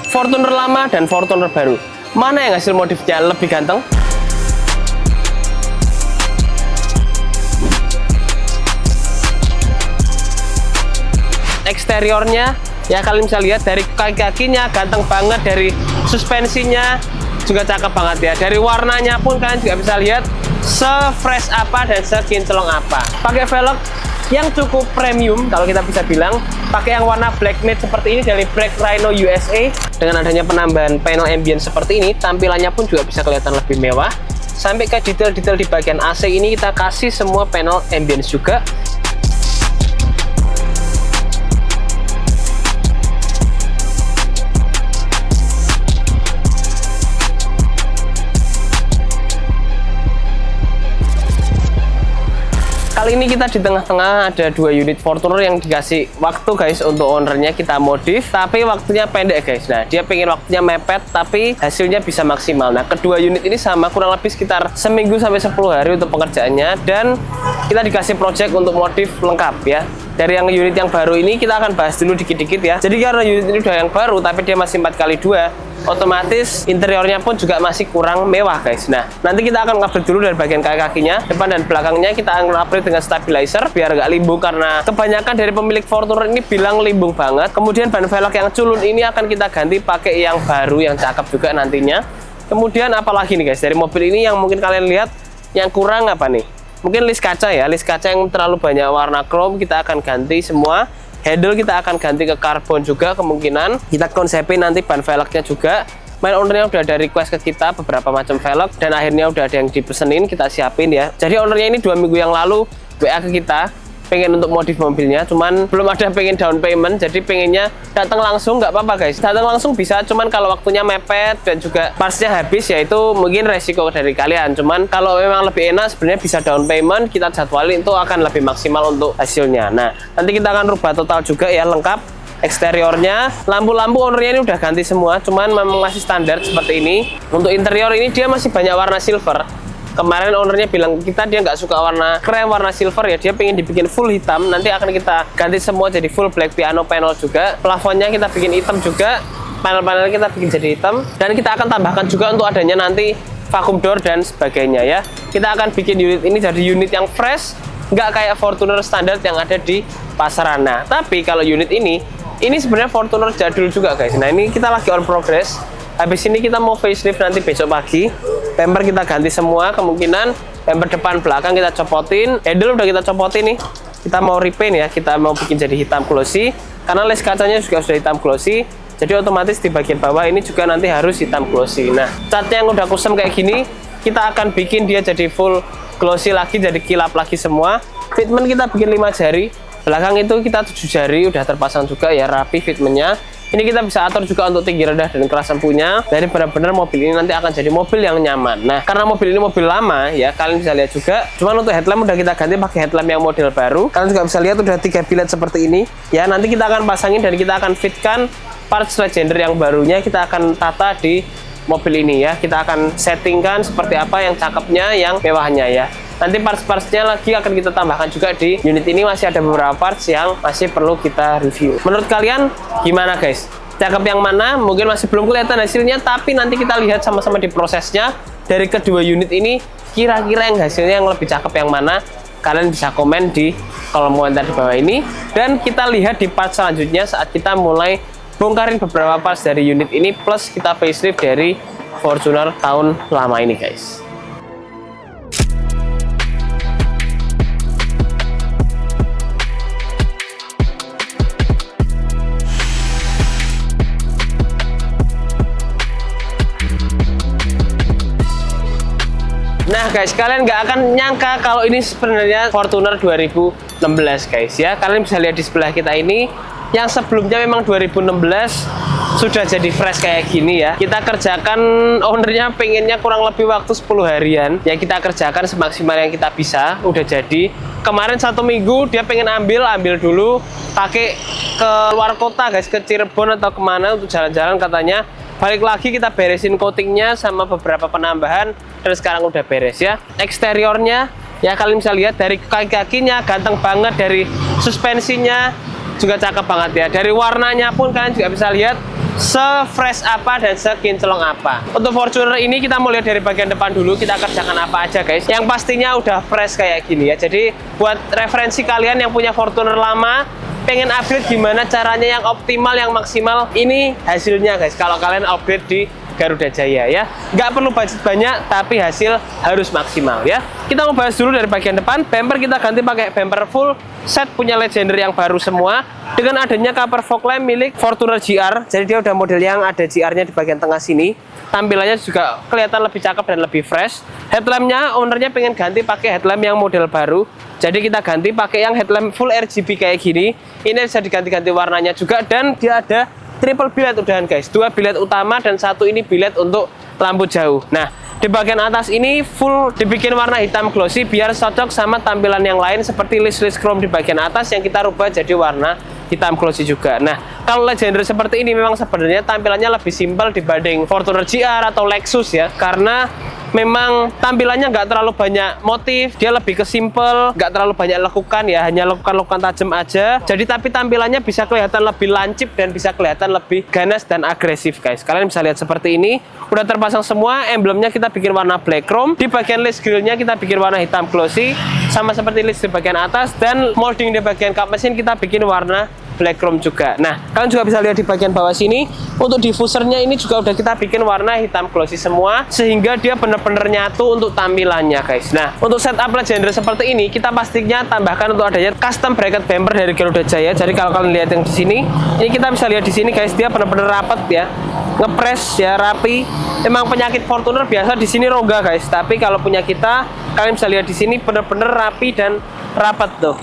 Fortuner lama dan Fortuner baru, mana yang hasil modifnya lebih ganteng? Eksteriornya ya, kalian bisa lihat dari kaki-kakinya ganteng banget, dari suspensinya juga cakep banget ya. Dari warnanya pun kalian juga bisa lihat se-fresh apa dan sekinclong apa. Pakai velg yang cukup premium kalau kita bisa bilang, pakai yang warna black matte seperti ini dari Black Rhino USA. Dengan adanya penambahan panel ambient seperti ini, tampilannya pun juga bisa kelihatan lebih mewah. Sampai ke detail-detail di bagian AC ini kita kasih semua panel ambience juga. Kali ini kita di tengah-tengah ada dua unit Fortuner yang dikasih waktu guys untuk ownernya kita modif, tapi waktunya pendek guys. Nah, dia pengen waktunya mepet tapi hasilnya bisa maksimal. Nah, kedua unit ini sama, kurang lebih sekitar seminggu sampai 10 hari untuk pengerjaannya, dan kita dikasih project untuk modif lengkap ya. Dari yang unit yang baru ini kita akan bahas dulu dikit-dikit ya. Jadi karena unit ini udah yang baru tapi dia masih 4x2, otomatis interiornya pun juga masih kurang mewah guys. Nah, nanti kita akan upgrade dulu dari bagian kaki-kakinya, depan dan belakangnya kita akan upgrade dengan stabilizer biar nggak limbung, karena kebanyakan dari pemilik Fortuner ini bilang limbung banget. Kemudian ban velg yang culun ini akan kita ganti pakai yang baru yang cakep juga nantinya. Kemudian apalagi nih guys, dari mobil ini yang mungkin kalian lihat yang kurang apa nih? Mungkin list kaca ya, list kaca yang terlalu banyak warna chrome kita akan ganti semua. Handle kita akan ganti ke karbon juga kemungkinan. Kita konsepin nanti ban velgnya juga. Main ownernya udah ada request ke kita beberapa macam velg, dan akhirnya udah ada yang dipesenin, kita siapin ya. Jadi ownernya ini 2 minggu yang lalu WA ke kita, pengen untuk modif mobilnya, cuman belum ada pengen down payment, jadi pengennya datang langsung. Nggak apa-apa guys, datang langsung bisa, cuman kalau waktunya mepet dan juga partsnya habis ya itu mungkin resiko dari kalian. Cuman kalau memang lebih enak sebenarnya bisa down payment, kita jadwalin itu akan lebih maksimal untuk hasilnya. Nah, nanti kita akan rubah total juga ya, lengkap. Eksteriornya, lampu-lampu ownernya ini udah ganti semua, cuman memang masih standar seperti ini. Untuk interior ini dia masih banyak warna silver. Kemarin ownernya bilang kita dia nggak suka warna krem, warna silver ya, dia pengen dibikin full hitam. Nanti akan kita ganti semua jadi full black piano panel juga. Plafonnya kita bikin hitam juga, panel-panel kita bikin jadi hitam, dan kita akan tambahkan juga untuk adanya nanti vacuum door dan sebagainya ya. Kita akan bikin unit ini jadi unit yang fresh, nggak kayak Fortuner standar yang ada di pasaran. Nah, tapi kalau unit ini sebenarnya Fortuner jadul juga guys. Nah, ini kita lagi on progress. Habis ini kita mau facelift nanti besok pagi. Bumper kita ganti semua kemungkinan. Bumper depan belakang kita copotin. Handle udah kita copotin nih. Kita mau repaint ya. Kita mau bikin jadi hitam glossy. Karena les kacanya juga sudah hitam glossy. Jadi otomatis di bagian bawah ini juga nanti harus hitam glossy. Nah, catnya yang udah kusam kayak gini, kita akan bikin dia jadi full glossy lagi, jadi kilap lagi semua. Fitment kita bikin 5 jari. Belakang itu kita 7 jari udah terpasang juga ya, rapi fitmentnya. Ini kita bisa atur juga untuk tinggi rendah dan keras lampunya. Jadi benar-benar mobil ini nanti akan jadi mobil yang nyaman. Nah, karena mobil ini mobil lama ya, kalian bisa lihat juga. Cuman untuk headlamp udah kita ganti pakai headlamp yang model baru. Kalian juga bisa lihat udah 3 bilet seperti ini. Ya, nanti kita akan pasangin dan kita akan fitkan parts legender yang barunya. Kita akan tata di mobil ini ya. Kita akan settingkan seperti apa yang cakepnya, yang mewahnya ya. Nanti parts-partsnya lagi akan kita tambahkan juga di unit ini. Masih ada beberapa parts yang masih perlu kita review. Menurut kalian gimana guys? Cakep yang mana? Mungkin masih belum kelihatan hasilnya, tapi nanti kita lihat sama-sama di prosesnya. Dari kedua unit ini, kira-kira yang hasilnya yang lebih cakep yang mana? Kalian bisa komen di kolom komentar di bawah ini. Dan kita lihat di part selanjutnya saat kita mulai bongkarin beberapa parts dari unit ini, plus kita facelift dari Fortuner tahun lama ini guys. Nah guys, kalian nggak akan nyangka kalau ini sebenarnya Fortuner 2016 guys ya. Kalian bisa lihat di sebelah kita ini, yang sebelumnya memang 2016 sudah jadi fresh kayak gini ya. Kita kerjakan, ownernya pengennya kurang lebih waktu 10 harian ya, kita kerjakan semaksimal yang kita bisa. Udah jadi kemarin 1 minggu dia pengen ambil dulu, pakai ke luar kota guys, ke Cirebon atau kemana untuk jalan-jalan katanya. Balik lagi kita beresin coatingnya sama beberapa penambahan, dan sekarang udah beres ya. Eksteriornya ya, kalian bisa lihat dari kaki-kakinya ganteng banget, dari suspensinya juga cakep banget ya. Dari warnanya pun kalian juga bisa lihat se-fresh apa dan sekinclong apa. Untuk Fortuner ini kita mau lihat dari bagian depan dulu, kita kerjakan apa aja guys. Yang pastinya udah fresh kayak gini ya. Jadi buat referensi kalian yang punya Fortuner lama, pengen upgrade gimana caranya yang optimal, yang maksimal, ini hasilnya guys. Kalau kalian upgrade di Garuda Jaya ya, nggak perlu budget banyak tapi hasil harus maksimal ya. Kita mau bahas dulu dari bagian depan. Bumper kita ganti pakai bumper full set punya Legender yang baru semua dengan adanya cover fog lamp milik Fortuner GR. Jadi dia udah model yang ada GR-nya di bagian tengah sini. Tampilannya juga kelihatan lebih cakep dan lebih fresh. Headlampnya ownernya pengen ganti pakai headlamp yang model baru. Jadi kita ganti pakai yang headlamp full RGB kayak gini. Ini bisa diganti-ganti warnanya juga dan dia ada triple biled udahan guys, 2 biled utama dan 1 ini biled untuk lampu jauh. Nah, di bagian atas ini full dibikin warna hitam glossy biar cocok sama tampilan yang lain seperti list-list chrome di bagian atas yang kita rubah jadi warna hitam glossy juga. Nah, kalau Legender seperti ini memang sebenarnya tampilannya lebih simpel dibanding Fortuner GR atau Lexus ya, karena memang tampilannya nggak terlalu banyak motif, dia lebih ke simple, nggak terlalu banyak lekukan ya, hanya lekukan-lekukan tajam aja. Jadi tapi tampilannya bisa kelihatan lebih lancip dan bisa kelihatan lebih ganas dan agresif guys. Kalian bisa lihat seperti ini, udah terpasang semua, emblemnya kita bikin warna black chrome, di bagian list grillnya kita bikin warna hitam glossy, sama seperti list di bagian atas, dan molding di bagian kap mesin kita bikin warna black chrome juga. Nah, kalian juga bisa lihat di bagian bawah sini, untuk diffusernya ini juga udah kita bikin warna hitam glossy semua, sehingga dia bener-bener nyatu untuk tampilannya guys. Nah, untuk setup Legender seperti ini, kita pastinya tambahkan untuk adanya custom bracket bumper dari Garuda Jaya. Jadi kalau kalian lihat yang di sini, ini kita bisa lihat di sini guys, dia bener-bener rapet ya, ngepres ya, rapi. Emang penyakit Fortuner biasa di sini rongga guys, tapi kalau punya kita, kalian bisa lihat di sini bener-bener rapi dan rapat tuh.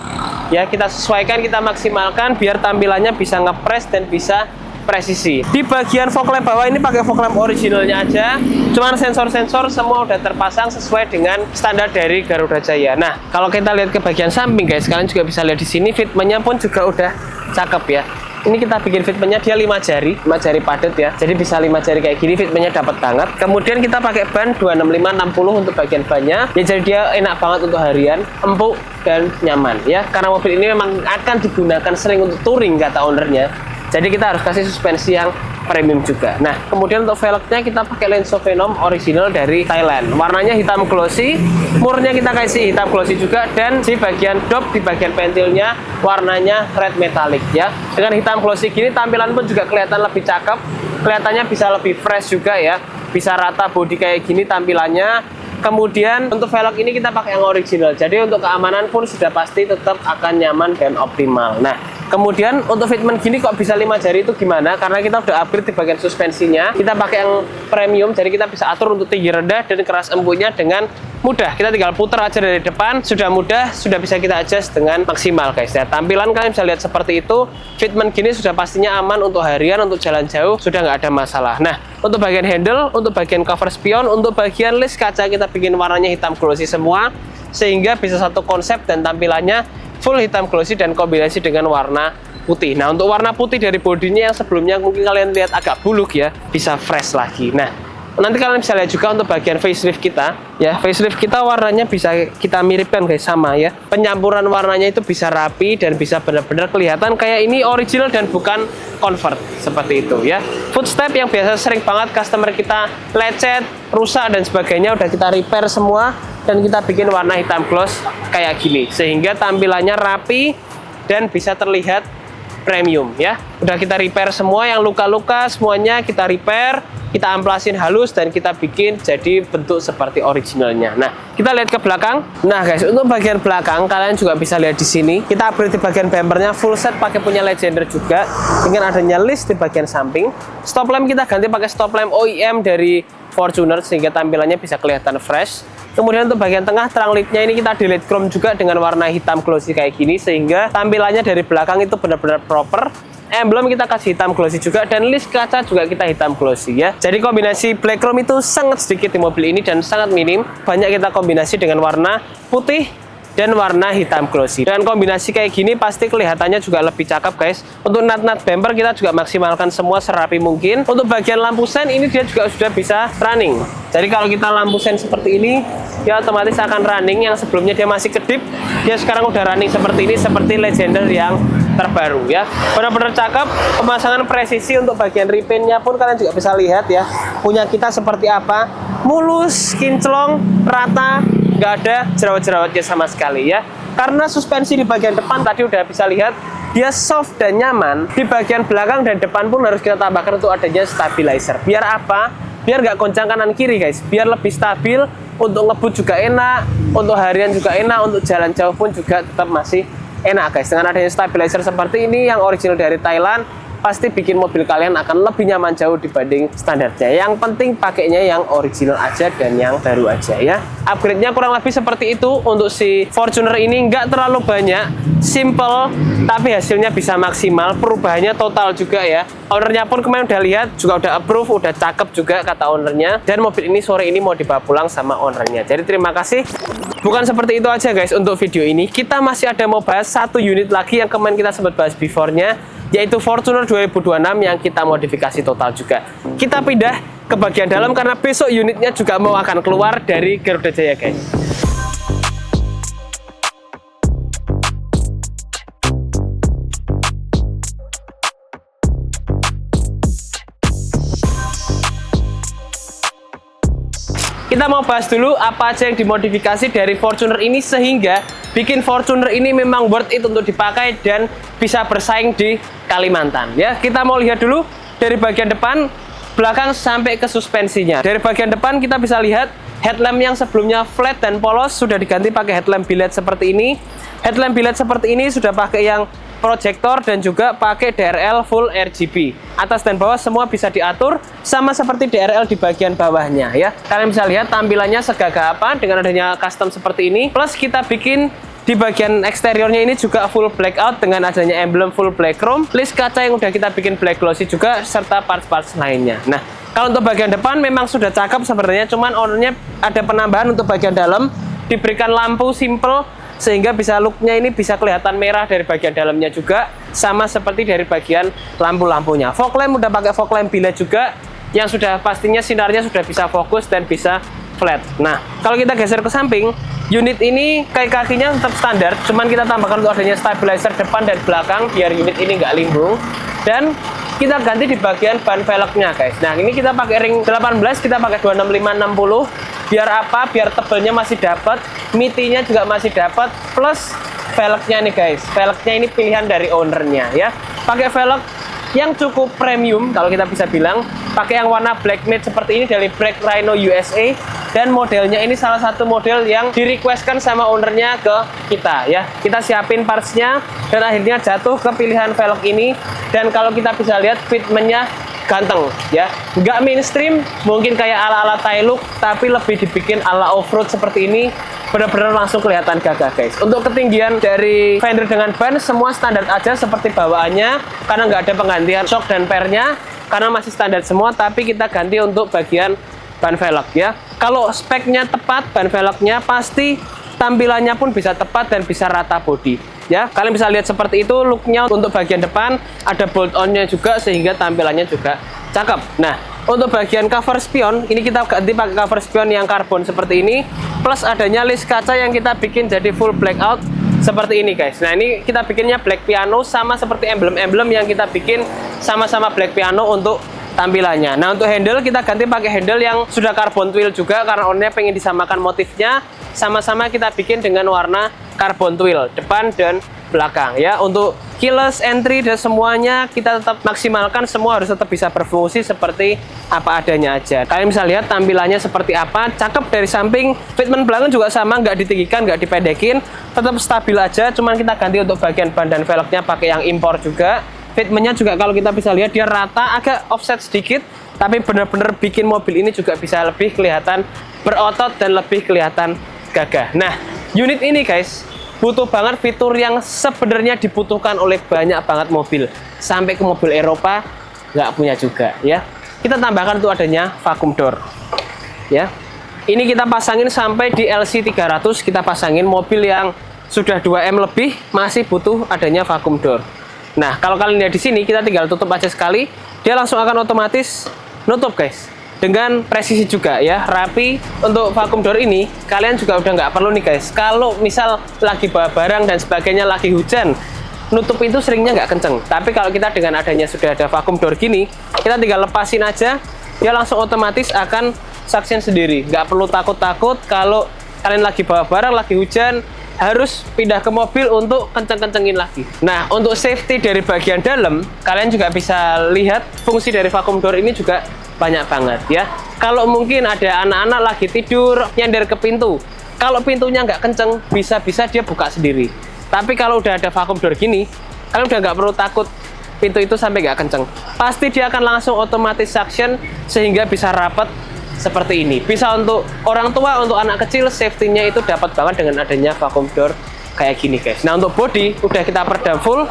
Ya, kita sesuaikan, kita maksimalkan biar tampilannya bisa ngepres dan bisa presisi. Di bagian fog lamp bawah ini pakai fog lamp originalnya aja, cuman sensor-sensor semua udah terpasang sesuai dengan standar dari Garuda Jaya. Nah, kalau kita lihat ke bagian samping guys, kalian juga bisa lihat di sini fitmentnya pun juga udah cakep ya. Ini kita bikin fitmentnya dia 5 jari padat ya. Jadi bisa 5 jari kayak gini, fitmentnya dapat banget. Kemudian kita pakai ban 265/60 untuk bagian bannya. Ya jadi dia enak banget untuk harian, empuk dan nyaman ya. Karena mobil ini memang akan digunakan sering untuk touring kata ownernya. Jadi kita harus kasih suspensi yang premium juga. Nah, kemudian untuk velgnya kita pakai Lenso Venom original dari Thailand. Warnanya hitam glossy, murnya kita kasih hitam glossy juga, dan di bagian dop, di bagian pentilnya warnanya red metallic ya. Dengan hitam glossy gini tampilan pun juga kelihatan lebih cakep, kelihatannya bisa lebih fresh juga ya. Bisa rata bodi kayak gini tampilannya. Kemudian untuk velg ini kita pakai yang original. Jadi untuk keamanan pun sudah pasti tetap akan nyaman dan optimal. Nah, kemudian untuk fitment gini kok bisa 5 jari itu gimana? Karena kita udah upgrade di bagian suspensinya. Kita pakai yang premium, jadi kita bisa atur untuk tinggi rendah dan keras empuknya dengan mudah. Kita tinggal putar aja dari depan, sudah mudah, sudah bisa kita adjust dengan maksimal guys ya. Tampilan kalian bisa lihat seperti itu. Fitment gini sudah pastinya aman untuk harian, untuk jalan jauh sudah nggak ada masalah. Nah, untuk bagian handle, untuk bagian cover spion, untuk bagian list kaca kita bikin warnanya hitam glossy semua, sehingga bisa satu konsep dan tampilannya full hitam glossy dan kombinasi dengan warna putih. Nah, untuk warna putih dari bodinya yang sebelumnya mungkin kalian lihat agak buluk ya, bisa fresh lagi. Nah, nanti kalian bisa lihat juga untuk bagian facelift kita ya. Facelift kita warnanya bisa kita miripkan guys, sama ya. Penyampuran warnanya itu bisa rapi dan bisa benar-benar kelihatan kayak ini original dan bukan convert seperti itu ya. Footstep yang biasa sering banget customer kita lecet, rusak dan sebagainya udah kita repair semua dan kita bikin warna hitam gloss kayak gini, sehingga tampilannya rapi dan bisa terlihat premium ya. Udah kita repair semua, yang luka-luka semuanya kita repair, kita amplasin halus dan kita bikin jadi bentuk seperti originalnya. Nah, kita lihat ke belakang. Nah guys, untuk bagian belakang kalian juga bisa lihat di sini. Kita upgrade di bagian bumpernya full set pakai punya Legender juga dengan adanya list di bagian samping. Stop lamp kita ganti pakai stop lamp OEM dari Fortuner sehingga tampilannya bisa kelihatan fresh. Kemudian untuk bagian tengah terang lidnya ini kita delete chrome juga dengan warna hitam glossy kayak gini, sehingga tampilannya dari belakang itu benar-benar proper. Emblem kita kasih hitam glossy juga dan list kaca juga kita hitam glossy ya. Jadi kombinasi black chrome itu sangat sedikit di mobil ini dan sangat minim. Banyak kita kombinasi dengan warna putih dan warna hitam glossy. Dengan kombinasi kayak gini pasti kelihatannya juga lebih cakep guys. Untuk nut-nut bumper kita juga maksimalkan semua serapi mungkin. Untuk bagian lampu sen ini dia juga sudah bisa running. Jadi kalau kita lampu sen seperti ini, dia otomatis akan running. Yang sebelumnya dia masih kedip, dia sekarang udah running seperti ini, seperti Legender yang terbaru ya. Benar-benar cakep. Pemasangan presisi untuk bagian repaintnya pun kalian juga bisa lihat ya. Punya kita seperti apa. Mulus, kinclong, rata, nggak ada jerawat-jerawatnya sama sekali ya. Karena suspensi di bagian depan tadi udah bisa lihat dia soft dan nyaman. Di bagian belakang dan depan pun harus kita tambahkan untuk adanya stabilizer. Biar apa? Biar nggak goncang kanan kiri guys. Biar lebih stabil. Untuk ngebut juga enak, untuk harian juga enak, untuk jalan jauh pun juga tetap masih enak guys. Dengan adanya stabilizer seperti ini yang original dari Thailand, pasti bikin mobil kalian akan lebih nyaman jauh dibanding standarnya. Yang penting pakainya yang original aja dan yang baru aja ya. Upgrade-nya kurang lebih seperti itu. Untuk si Fortuner ini nggak terlalu banyak, simple, tapi hasilnya bisa maksimal. Perubahannya total juga ya. Ownernya pun kemarin udah lihat, juga udah approve, udah cakep juga kata ownernya. Dan mobil ini sore ini mau dibawa pulang sama ownernya. Jadi terima kasih. Bukan seperti itu aja guys untuk video ini. Kita masih ada mau bahas satu unit lagi yang kemarin kita sempat bahas before-nya, yaitu Fortuner 2026 yang kita modifikasi total juga. Kita pindah ke bagian dalam karena besok unitnya juga mau akan keluar dari Garuda Jaya guys. Kita mau bahas dulu apa aja yang dimodifikasi dari Fortuner ini sehingga bikin Fortuner ini memang worth it untuk dipakai dan bisa bersaing di Kalimantan ya. Kita mau lihat dulu dari bagian depan, belakang sampai ke suspensinya. Dari bagian depan kita bisa lihat headlamp yang sebelumnya flat dan polos sudah diganti pakai headlamp biled seperti ini. Headlamp biled seperti ini sudah pakai yang proyektor dan juga pakai DRL full RGB. Atas dan bawah semua bisa diatur sama seperti DRL di bagian bawahnya ya. Kalian bisa lihat tampilannya segagah apa dengan adanya custom seperti ini. Plus kita bikin di bagian eksteriornya ini juga full blackout dengan adanya emblem full black chrome. List kaca yang udah kita bikin black glossy juga serta parts-parts lainnya. Nah, kalau untuk bagian depan memang sudah cakep sebenarnya, cuman ownernya ada penambahan untuk bagian dalam, diberikan lampu simple sehingga bisa looknya ini bisa kelihatan merah dari bagian dalamnya juga, sama seperti dari bagian lampu-lampunya. Fog lamp udah pakai fog lamp biled juga yang sudah pastinya sinarnya sudah bisa fokus dan bisa flat. Nah, kalau kita geser ke samping, unit ini kaki-kakinya tetap standar, cuman kita tambahkan untuk adanya stabilizer depan dan belakang biar unit ini nggak limbung. Dan kita ganti di bagian ban velgnya guys. Nah, ini kita pakai ring 18, kita pakai 265/60. Biar apa? Biar tebelnya masih dapat, mitinya juga masih dapat, plus velgnya nih guys. Velgnya ini pilihan dari ownernya ya. Pakai velg yang cukup premium kalau kita bisa bilang. Pakai yang warna black matte seperti ini dari Black Rhino USA. Dan modelnya ini salah satu model yang di-requestkan sama ownernya ke kita ya. Kita siapin partsnya dan akhirnya jatuh ke pilihan velg ini. Dan kalau kita bisa lihat fitmentnya ganteng ya, nggak mainstream mungkin kayak ala-ala Thai look, tapi lebih dibikin ala off-road seperti ini, benar-benar langsung kelihatan gagah guys. Untuk ketinggian dari fender dengan ban semua standar aja seperti bawaannya, karena nggak ada penggantian shock dan pernya, karena masih standar semua, tapi kita ganti untuk bagian ban velg ya. Kalau speknya tepat, ban velgnya pasti tampilannya pun bisa tepat dan bisa rata bodi ya. Kalian bisa lihat seperti itu looknya. Untuk bagian depan ada bolt onnya juga sehingga tampilannya juga cakep. Nah, untuk bagian cover spion ini kita ganti pakai cover spion yang karbon seperti ini, plus adanya list kaca yang kita bikin jadi full blackout seperti ini guys. Nah, ini kita bikinnya black piano sama seperti emblem-emblem yang kita bikin sama-sama black piano untuk tampilannya. Nah, untuk handle kita ganti pakai handle yang sudah carbon twill juga karena ownernya pengen disamakan motifnya. Sama-sama kita bikin dengan warna carbon twill depan dan belakang ya. Untuk keyless entry dan semuanya kita tetap maksimalkan, semua harus tetap bisa berfungsi seperti apa adanya aja. Kalian bisa lihat tampilannya seperti apa, cakep dari samping. Fitment belakang juga sama, nggak ditinggikan, nggak dipendekin, tetap stabil aja. Cuman kita ganti untuk bagian ban dan velgnya pakai yang impor juga. Fitmentnya juga kalau kita bisa lihat dia rata, agak offset sedikit, tapi benar-benar bikin mobil ini juga bisa lebih kelihatan berotot dan lebih kelihatan gagah. Nah, unit ini guys butuh banget fitur yang sebenarnya dibutuhkan oleh banyak banget mobil, sampai ke mobil Eropa nggak punya juga ya. Kita tambahkan untuk adanya vacuum door ya. Ini kita pasangin sampai di LC 300, kita pasangin. Mobil yang sudah 2M lebih masih butuh adanya vacuum door. Nah, kalau kalian lihat di sini, kita tinggal tutup aja sekali, dia langsung akan otomatis nutup guys. Dengan presisi juga ya, rapi. Untuk vacuum door ini, kalian juga udah nggak perlu nih guys. Kalau misal lagi bawa barang dan sebagainya, lagi hujan, nutup pintu seringnya nggak kenceng. Tapi kalau kita dengan adanya sudah ada vacuum door gini, kita tinggal lepasin aja, dia langsung otomatis akan suction sendiri. Nggak perlu takut-takut kalau kalian lagi bawa barang, lagi hujan, harus pindah ke mobil untuk kenceng-kencengin lagi. Nah, untuk safety dari bagian dalam, kalian juga bisa lihat fungsi dari vacuum door ini juga banyak banget ya. Kalau mungkin ada anak-anak lagi tidur, nyender ke pintu, kalau pintunya nggak kenceng, bisa-bisa dia buka sendiri. Tapi kalau udah ada vacuum door gini, kalian udah nggak perlu takut pintu itu sampai nggak kenceng. Pasti dia akan langsung otomatis suction sehingga bisa rapat seperti ini. Bisa untuk orang tua, untuk anak kecil, safety-nya itu dapat banget dengan adanya vacuum door kayak gini guys. Nah, untuk body udah kita perdam full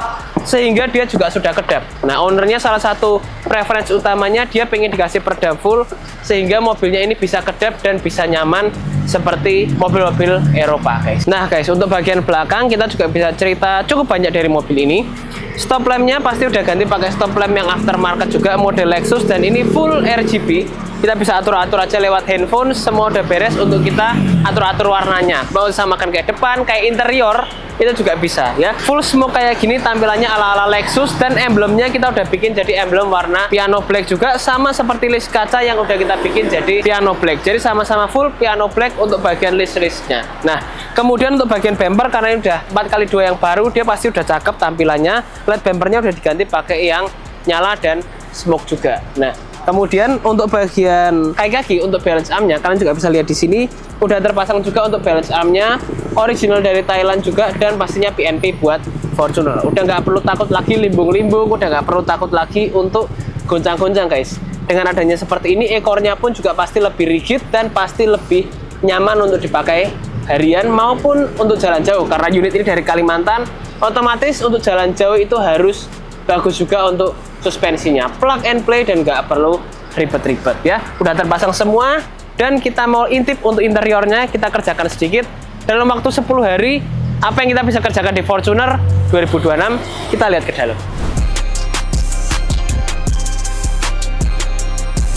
sehingga dia juga sudah kedap. Nah, ownernya salah satu preference utamanya dia pengen dikasih perdam full sehingga mobilnya ini bisa kedap dan bisa nyaman seperti mobil-mobil Eropa guys. Nah guys, untuk bagian belakang kita juga bisa cerita cukup banyak dari mobil ini. Stop lampnya pasti udah ganti pakai stop lamp yang aftermarket juga model Lexus, dan ini full RGB. Kita bisa atur-atur aja lewat handphone, semua udah beres untuk kita atur-atur warnanya. Mau disamakan kayak depan, kayak interior, itu juga bisa ya. Full smoke kayak gini tampilannya ala-ala Lexus, dan emblemnya kita udah bikin jadi emblem warna piano black juga, sama seperti list kaca yang udah kita bikin jadi piano black. Jadi sama-sama full piano black untuk bagian list-listnya. Nah, kemudian untuk bagian bumper, karena ini udah 4x2 yang baru, dia pasti udah cakep tampilannya. LED bumpernya udah diganti pakai yang nyala dan smoke juga. Nah, kemudian untuk bagian kaki untuk balance armnya, kalian juga bisa lihat di sini udah terpasang juga untuk balance armnya, original dari Thailand juga, dan pastinya PNP buat Fortuner. Udah nggak perlu takut lagi limbung-limbung, udah nggak perlu takut lagi untuk goncang-goncang guys. Dengan adanya seperti ini, ekornya pun juga pasti lebih rigid dan pasti lebih nyaman untuk dipakai harian maupun untuk jalan jauh. Karena unit ini dari Kalimantan, otomatis untuk jalan jauh itu harus bagus juga untuk suspensinya, plug and play dan nggak perlu ribet-ribet ya. Udah terpasang semua, dan kita mau intip untuk interiornya, kita kerjakan sedikit dalam waktu 10 hari. Apa yang kita bisa kerjakan di Fortuner 2026, kita lihat ke dalam.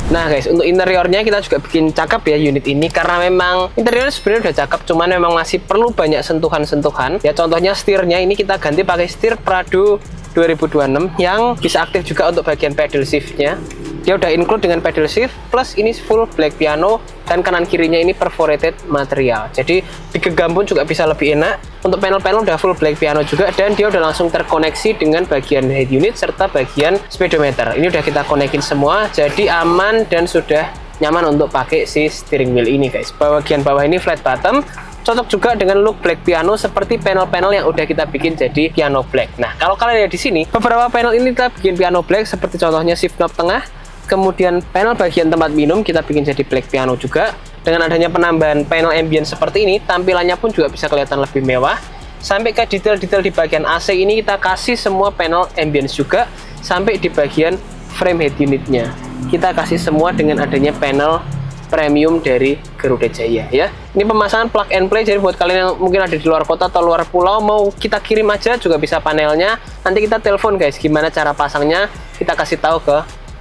Nah guys, untuk interiornya kita juga bikin cakep ya unit ini, karena memang interiornya sebenarnya udah cakep, cuman memang masih perlu banyak sentuhan-sentuhan ya. Contohnya setirnya ini kita ganti pakai setir Prado 2026 yang bisa aktif juga untuk bagian pedal shiftnya. Dia udah include dengan pedal shift, plus ini full black piano, dan kanan kirinya ini perforated material. Jadi digenggam pun juga bisa lebih enak. Untuk panel-panel udah full black piano juga, dan dia udah langsung terkoneksi dengan bagian head unit serta bagian speedometer. Ini udah kita konekin semua, jadi aman dan sudah nyaman untuk pakai si steering wheel ini guys. Bagian bawah ini flat bottom, cocok juga dengan look black piano seperti panel-panel yang udah kita bikin jadi piano black. Nah, kalau kalian lihat di sini, beberapa panel ini kita bikin piano black seperti contohnya shift knob tengah. Kemudian panel bagian tempat minum kita bikin jadi black piano juga. Dengan adanya penambahan panel ambient seperti ini, tampilannya pun juga bisa kelihatan lebih mewah. Sampai ke detail-detail di bagian AC ini kita kasih semua panel ambience juga. Sampai di bagian frame head unitnya kita kasih semua dengan adanya panel premium dari Garuda Jaya ya. Ini pemasangan plug and play, jadi buat kalian yang mungkin ada di luar kota atau luar pulau, mau kita kirim aja juga bisa panelnya. Nanti kita telepon guys, gimana cara pasangnya, kita kasih tahu ke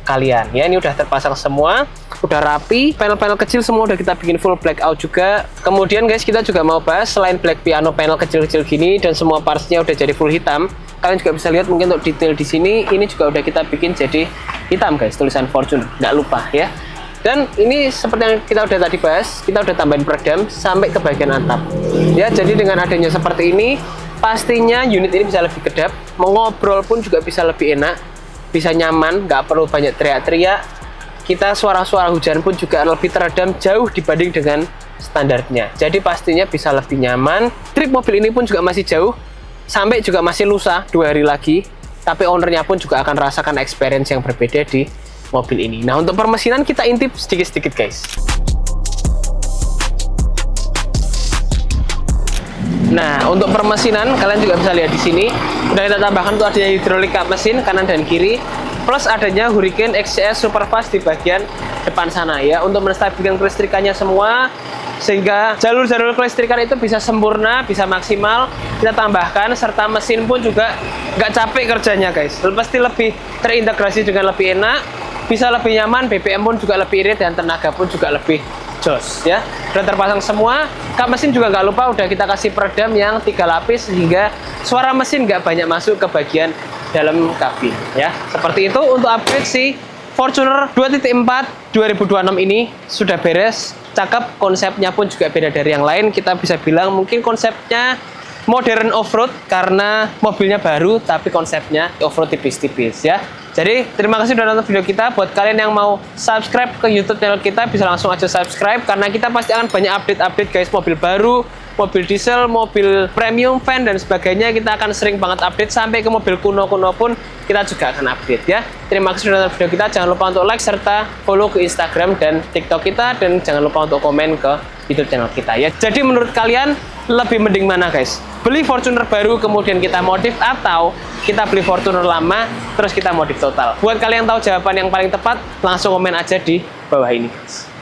kalian ya. Ini udah terpasang semua, udah rapi, panel-panel kecil semua udah kita bikin full blackout juga. Kemudian guys, kita juga mau bahas selain black piano panel kecil-kecil gini dan semua partsnya udah jadi full hitam, kalian juga bisa lihat mungkin untuk detail di sini, ini juga udah kita bikin jadi hitam guys, tulisan Fortune, nggak lupa ya. Dan ini seperti yang kita udah tadi bahas, kita udah tambahin peredam sampai ke bagian atap ya. Jadi dengan adanya seperti ini, pastinya unit ini bisa lebih kedap, mau ngobrol pun juga bisa lebih enak, bisa nyaman, nggak perlu banyak teriak-teriak. Kita suara-suara hujan pun juga lebih teredam jauh dibanding dengan standarnya. Jadi pastinya bisa lebih nyaman. Trip mobil ini pun juga masih jauh, sampai juga masih lusa 2 hari lagi. Tapi ownernya pun juga akan rasakan experience yang berbeda di mobil ini. Nah, untuk permesinan kita intip sedikit-sedikit guys. Nah, untuk permesinan kalian juga bisa lihat di sini udah kita tambahkan untuk adanya hidrolik kap mesin kanan dan kiri, plus adanya Hurricane XCS Superfast di bagian depan sana ya, untuk menstabilkan kelistrikannya semua sehingga jalur-jalur kelistrikan itu bisa sempurna, bisa maksimal kita tambahkan, serta mesin pun juga nggak capek kerjanya guys. Pasti lebih terintegrasi dengan lebih enak, bisa lebih nyaman, BBM pun juga lebih irit, dan tenaga pun juga lebih jos ya. Udah terpasang semua. Kap mesin juga nggak lupa udah kita kasih peredam yang 3 lapis sehingga suara mesin nggak banyak masuk ke bagian dalam kabin ya. Seperti itu untuk upgrade si Fortuner 2.4 2026 ini sudah beres, cakep, konsepnya pun juga beda dari yang lain. Kita bisa bilang mungkin konsepnya modern off-road karena mobilnya baru, tapi konsepnya off-road tipis-tipis ya. Jadi terima kasih sudah nonton video kita. Buat kalian yang mau subscribe ke YouTube channel kita, bisa langsung aja subscribe karena kita pasti akan banyak update-update guys, mobil baru, mobil diesel, mobil premium van dan sebagainya. Kita akan sering banget update, sampai ke mobil kuno-kuno pun kita juga akan update ya. Terima kasih sudah nonton video kita. Jangan lupa untuk like serta follow ke Instagram dan TikTok kita, dan jangan lupa untuk komen ke YouTube channel kita ya. Jadi menurut kalian lebih mending mana guys? Beli Fortuner baru kemudian kita modif, atau kita beli Fortuner lama terus kita modif total? Buat kalian yang tahu jawaban yang paling tepat, langsung komen aja di bawah ini guys.